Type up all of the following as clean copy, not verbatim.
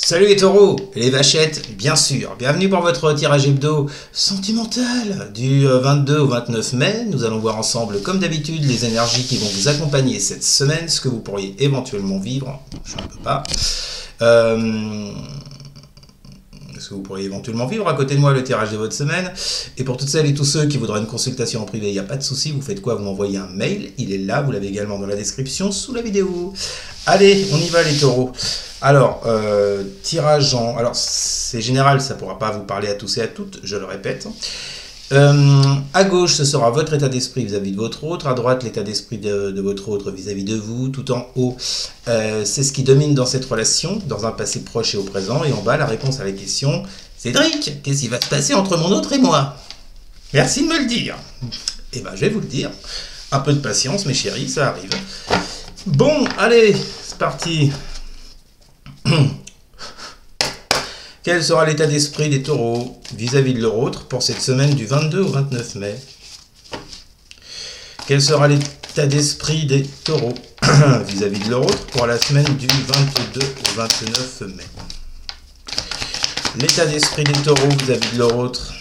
Salut les taureaux et les vachettes, bien sûr. Bienvenue pour votre tirage hebdo sentimental du 22 au 29 mai. Nous allons voir ensemble, comme d'habitude, les énergies qui vont vous accompagner cette semaine, ce que vous pourriez éventuellement vivre. Je ne peux pas. Ce que vous pourriez éventuellement vivre. À côté de moi, le tirage de votre semaine. Et pour toutes celles et tous ceux qui voudraient une consultation en privé, il n'y a pas de souci. Vous faites quoi? Vous m'envoyez un mail. Il est là. Vous l'avez également dans la description sous la vidéo. Allez, on y va les taureaux. Alors, tirage en... Alors, c'est général, ça ne pourra pas vous parler à tous et à toutes, je le répète. À gauche, ce sera votre état d'esprit vis-à-vis de votre autre. À droite, l'état d'esprit de votre autre vis-à-vis de vous. Tout en haut, c'est ce qui domine dans cette relation, dans un passé proche et au présent. Et en bas, la réponse à la question, Cédric, qu'est-ce qui va se passer entre mon autre et moi? Merci de me le dire. Eh bien, je vais vous le dire. Un peu de patience, mes chéris, ça arrive. Bon, allez, c'est parti. Quel sera l'état d'esprit des taureaux vis-à-vis de leur autre pour cette semaine du 22 au 29 mai? Quel sera l'état d'esprit des taureaux vis-à-vis de leur autre pour la semaine du 22 au 29 mai? L'état d'esprit des taureaux vis-à-vis de leur autre.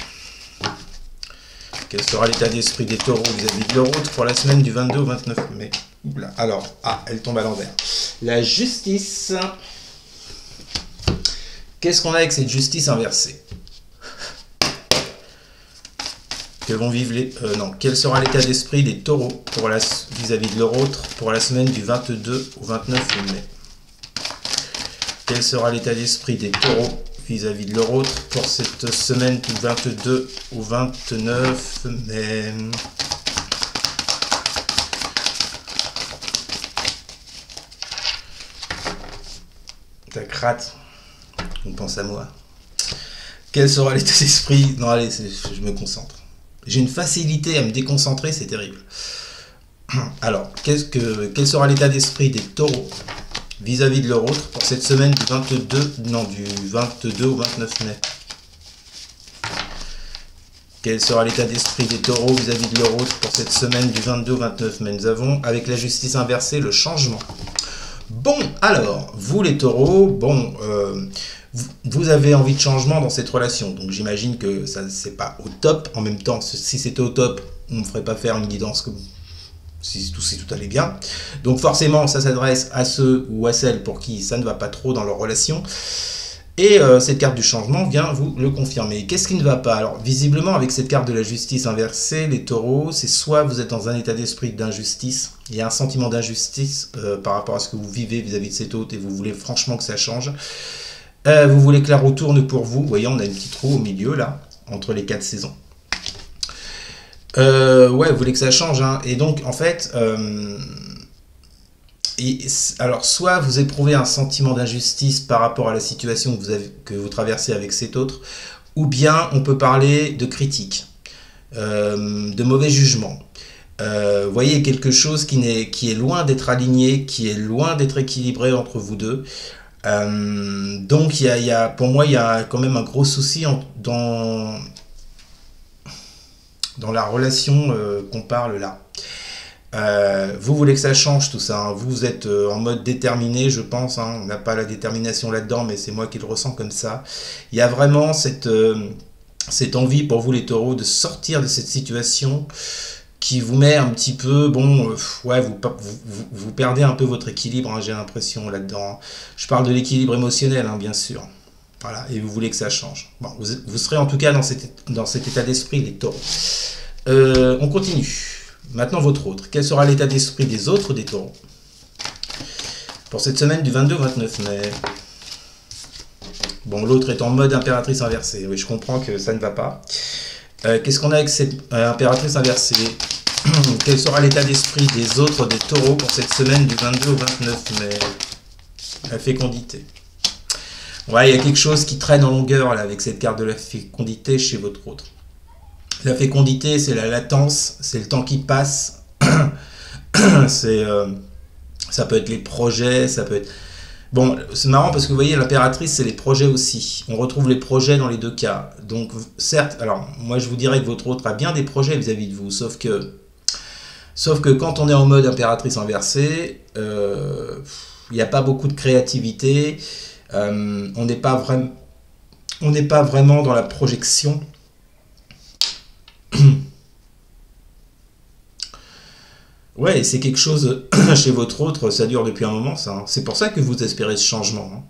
Quel sera l'état d'esprit des taureaux vis-à-vis de leur autre pour la semaine du 22 au 29 mai? Oula. Alors, elle tombe à l'envers. La justice. Qu'est-ce qu'on a avec cette justice inversée? Que vont vivre les... non. Quel sera l'état d'esprit des taureaux vis-à-vis de leur autre pour la semaine du 22 au 29 mai? Quel sera l'état d'esprit des taureaux vis-à-vis de leur autre pour cette semaine du 22 au 29 mai? Ta rate. On pense à moi. Quel sera l'état d'esprit... Non, allez, je me concentre. J'ai une facilité à me déconcentrer, c'est terrible. Alors, quel sera l'état d'esprit des taureaux vis-à-vis de leur autre pour cette semaine du 22 au 29 mai? Quel sera l'état d'esprit des taureaux vis-à-vis de leur autre pour cette semaine du 22 au 29 mai? Nous avons, avec la justice inversée, le changement. Bon, alors, vous les taureaux, bon, vous avez envie de changement dans cette relation. Donc j'imagine que ça c'est pas au top. En même temps, si c'était au top, on ne ferait pas faire une guidance comme si tout allait bien. Donc forcément, ça s'adresse à ceux ou à celles pour qui ça ne va pas trop dans leur relation. Et cette carte du changement vient vous le confirmer. Qu'est-ce qui ne va pas? Alors visiblement, avec cette carte de la justice inversée, les taureaux, c'est soit vous êtes dans un état d'esprit d'injustice, il y a un sentiment d'injustice par rapport à ce que vous vivez vis-à-vis de cet autre et vous voulez franchement que ça change. Vous voulez que la roue tourne pour vous. Vous voyez, on a une petite roue au milieu, là, entre les 4 saisons. Ouais, vous voulez que ça change. Hein. Et donc, en fait, alors, soit vous éprouvez un sentiment d'injustice par rapport à la situation que vous traversez avec cet autre, ou bien on peut parler de critique, de mauvais jugement. Vous voyez, quelque chose qui est loin d'être aligné, qui est loin d'être équilibré entre vous deux. Donc pour moi il y a quand même un gros souci dans la relation qu'on parle là. Vous voulez que ça change tout ça, hein. Vous êtes en mode déterminé, je pense, hein. On n'a pas la détermination là-dedans, mais c'est moi qui le ressens comme ça. Il y a vraiment cette envie pour vous les taureaux de sortir de cette situation qui vous met un petit peu, bon, ouais, vous perdez un peu votre équilibre, hein, j'ai l'impression là-dedans. Je parle de l'équilibre émotionnel, hein, bien sûr. Voilà, et vous voulez que ça change. Bon, vous serez en tout cas dans cet état d'esprit, les taureaux. On continue. Maintenant, votre autre. Quel sera l'état d'esprit des autres des taureaux pour cette semaine du 22 au 29 mai? Bon, l'autre est en mode impératrice inversée. Oui, je comprends que ça ne va pas. Qu'est-ce qu'on a avec cette impératrice inversée? Quel sera l'état d'esprit des autres des taureaux pour cette semaine du 22 au 29 mai? La fécondité. Ouais, il y a quelque chose qui traîne en longueur là, avec cette carte de la fécondité chez votre autre. La fécondité, c'est la latence, c'est le temps qui passe. Ça peut être les projets, ça peut être... Bon, c'est marrant parce que vous voyez, l'impératrice, c'est les projets aussi. On retrouve les projets dans les deux cas. Donc, certes, alors, moi, je vous dirais que votre autre a bien des projets vis-à-vis de vous, sauf que quand on est en mode impératrice inversée, il n'y a pas beaucoup de créativité. On n'est pas vraiment dans la projection. Ouais, c'est quelque chose chez votre autre, ça dure depuis un moment, ça, hein. C'est pour ça que vous espérez ce changement, hein.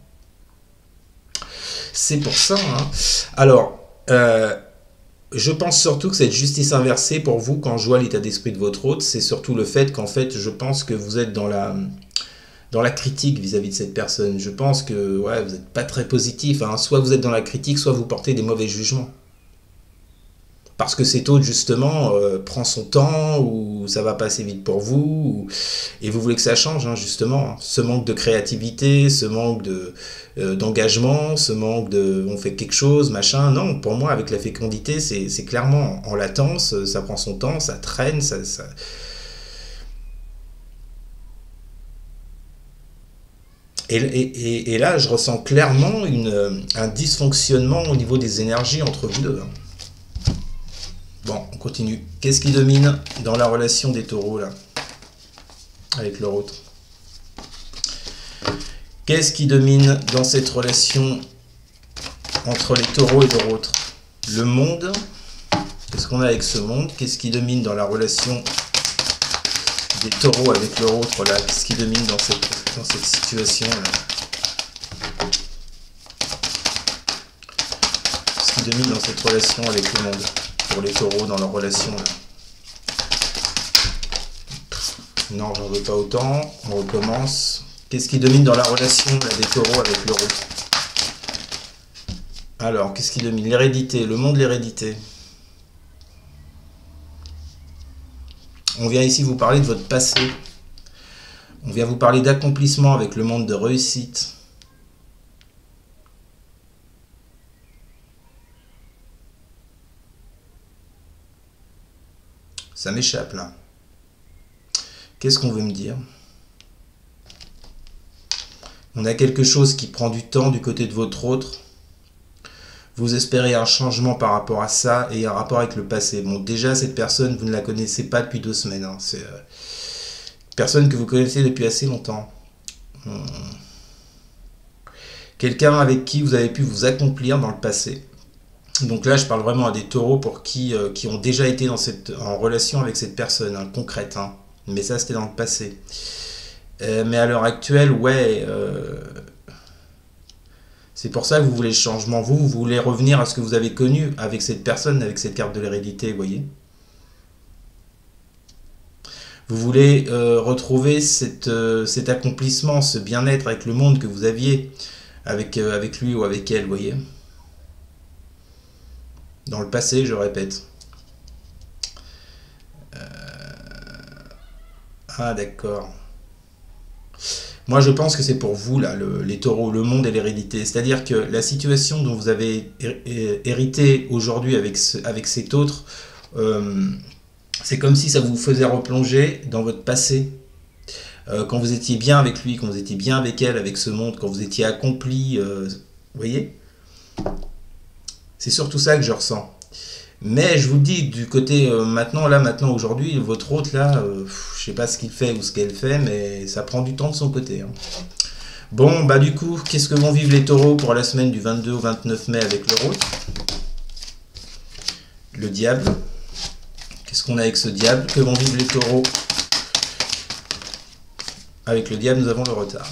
C'est pour ça, hein. Alors, je pense surtout que cette justice inversée, pour vous, quand je vois l'état d'esprit de votre hôte, c'est surtout le fait qu'en fait, je pense que vous êtes dans la critique vis-à-vis de cette personne. Je pense que ouais, vous n'êtes pas très positif, hein. Soit vous êtes dans la critique, soit vous portez des mauvais jugements. Parce que cet hôte, justement, prend son temps, ou ça va pas assez vite pour vous, et vous voulez que ça change, hein, justement, hein. Ce manque de créativité, ce manque d'engagement, ce manque de on fait quelque chose, machin. Non, pour moi, avec la fécondité, c'est clairement en latence, ça prend son temps, ça traîne, ça... Et là, je ressens clairement un dysfonctionnement au niveau des énergies entre vous deux, hein. Bon, on continue. Qu'est-ce qui domine dans la relation des taureaux, là, avec leur autre? Qu'est-ce qui domine dans cette relation entre les taureaux et leur autre? Le monde. Qu'est-ce qu'on a avec ce monde? Qu'est-ce qui domine dans la relation des taureaux avec leur autre, là? Qu'est-ce qui domine dans cette situation-là? Qu'est-ce qui domine dans cette relation avec le monde? Pour les taureaux dans leur relation, là. Non, j'en veux pas autant. On recommence. Qu'est-ce qui domine dans la relation là, des taureaux avec l'euro? Alors, qu'est-ce qui domine? L'hérédité, le monde, l'hérédité. On vient ici vous parler de votre passé. On vient vous parler d'accomplissement avec le monde de réussite. Ça m'échappe là. Qu'est-ce qu'on veut me dire? On a quelque chose qui prend du temps du côté de votre autre. Vous espérez un changement par rapport à ça et un rapport avec le passé. Bon, déjà, cette personne, vous ne la connaissez pas depuis 2 semaines, hein. C'est une personne que vous connaissez depuis assez longtemps. Quelqu'un avec qui vous avez pu vous accomplir dans le passé. Donc là, je parle vraiment à des taureaux pour qui ont déjà été en relation avec cette personne, hein, concrète, hein. Mais ça, c'était dans le passé. Mais à l'heure actuelle, ouais, c'est pour ça que vous voulez le changement. Vous voulez revenir à ce que vous avez connu avec cette personne, avec cette carte de l'hérédité, vous voyez. Vous voulez retrouver cet accomplissement, ce bien-être avec le monde que vous aviez avec lui ou avec elle, vous voyez. Dans le passé, je répète. Ah, d'accord. Moi, je pense que c'est pour vous, là, les taureaux, le monde et l'hérédité. C'est-à-dire que la situation dont vous avez hérité aujourd'hui avec cet autre, c'est comme si ça vous faisait replonger dans votre passé. Quand vous étiez bien avec lui, quand vous étiez bien avec elle, avec ce monde, quand vous étiez accompli, vous voyez? C'est surtout ça que je ressens. Mais je vous dis, du côté maintenant, aujourd'hui, votre hôte, là, je sais pas ce qu'il fait ou ce qu'elle fait, mais ça prend du temps de son côté, hein. Bon, bah du coup, qu'est-ce que vont vivre les taureaux pour la semaine du 22 au 29 mai avec leur hôte? Le diable. Qu'est-ce qu'on a avec ce diable? Que vont vivre les taureaux? Avec le diable, nous avons le retard.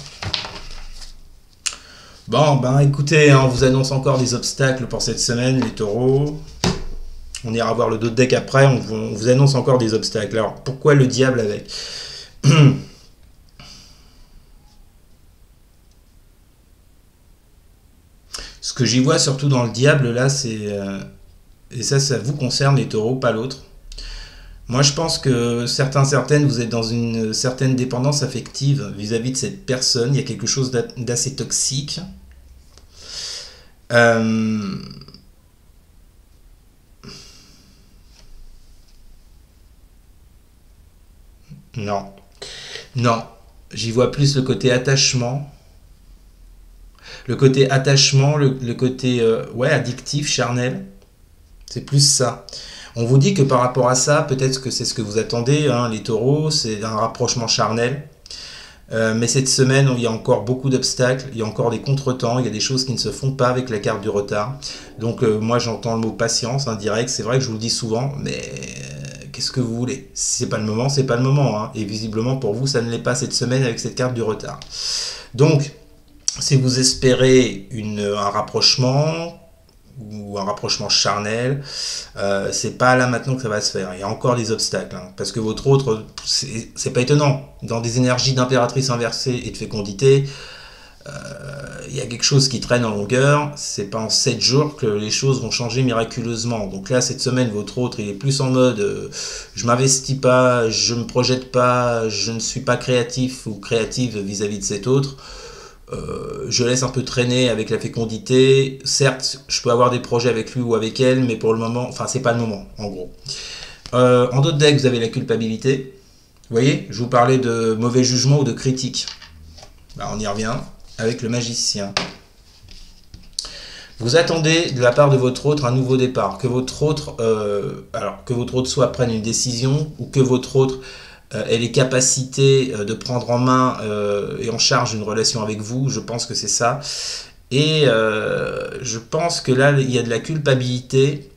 Bon, ben écoutez, hein, on vous annonce encore des obstacles pour cette semaine, les taureaux. On ira voir le dos de deck après, on vous annonce encore des obstacles. Alors, pourquoi le diable avec? Ce que j'y vois surtout dans le diable, là, c'est... et ça vous concerne, les taureaux, pas l'autre. Moi, je pense que certaines, vous êtes dans une certaine dépendance affective vis-à-vis de cette personne. Il y a quelque chose d'assez toxique. Non. Non. J'y vois plus le côté attachement. Le côté attachement, le côté ouais, addictif, charnel. C'est plus ça. On vous dit que par rapport à ça, peut-être que c'est ce que vous attendez, hein, les taureaux, c'est un rapprochement charnel. Mais cette semaine, il y a encore beaucoup d'obstacles, il y a encore des contretemps, il y a des choses qui ne se font pas avec la carte du retard. Donc moi j'entends le mot patience, direct, c'est vrai que je vous le dis souvent, mais qu'est-ce que vous voulez? Si c'est pas le moment, c'est pas le moment. Hein. Et visiblement pour vous, ça ne l'est pas cette semaine avec cette carte du retard. Donc, si vous espérez un rapprochement, ou un rapprochement charnel, c'est pas là maintenant que ça va se faire. Il y a encore des obstacles, hein, parce que votre autre, c'est pas étonnant. Dans des énergies d'impératrice inversée et de fécondité, il y a quelque chose qui traîne en longueur. C'est pas en 7 jours que les choses vont changer miraculeusement. Donc là, cette semaine, votre autre, il est plus en mode je m'investis pas, je me projette pas, je ne suis pas créatif ou créative vis-à-vis de cet autre. Je laisse un peu traîner avec la fécondité. Certes, je peux avoir des projets avec lui ou avec elle, mais pour le moment, enfin, c'est pas le moment, en gros. En d'autres decks, vous avez la culpabilité. Vous voyez, je vous parlais de mauvais jugement ou de critique. Bah, on y revient avec le magicien. Vous attendez de la part de votre autre un nouveau départ, que votre autre, soit prenne une décision ou que votre autre ait les capacités de prendre en main et en charge une relation avec vous. Je pense que c'est ça. Et je pense que là, il y a de la culpabilité.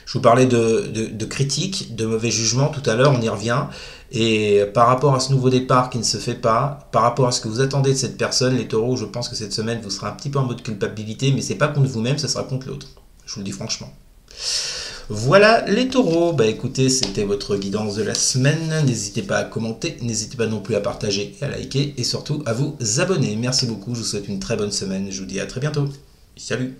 Je vous parlais de critique, de mauvais jugement tout à l'heure, on y revient. Et par rapport à ce nouveau départ qui ne se fait pas, par rapport à ce que vous attendez de cette personne, les taureaux, je pense que cette semaine, vous serez un petit peu en mode culpabilité, mais c'est pas contre vous-même, ça sera contre l'autre. Je vous le dis franchement. Voilà les taureaux, bah écoutez, c'était votre guidance de la semaine. N'hésitez pas à commenter, n'hésitez pas non plus à partager et à liker, et surtout à vous abonner. Merci beaucoup, je vous souhaite une très bonne semaine, je vous dis à très bientôt. Salut!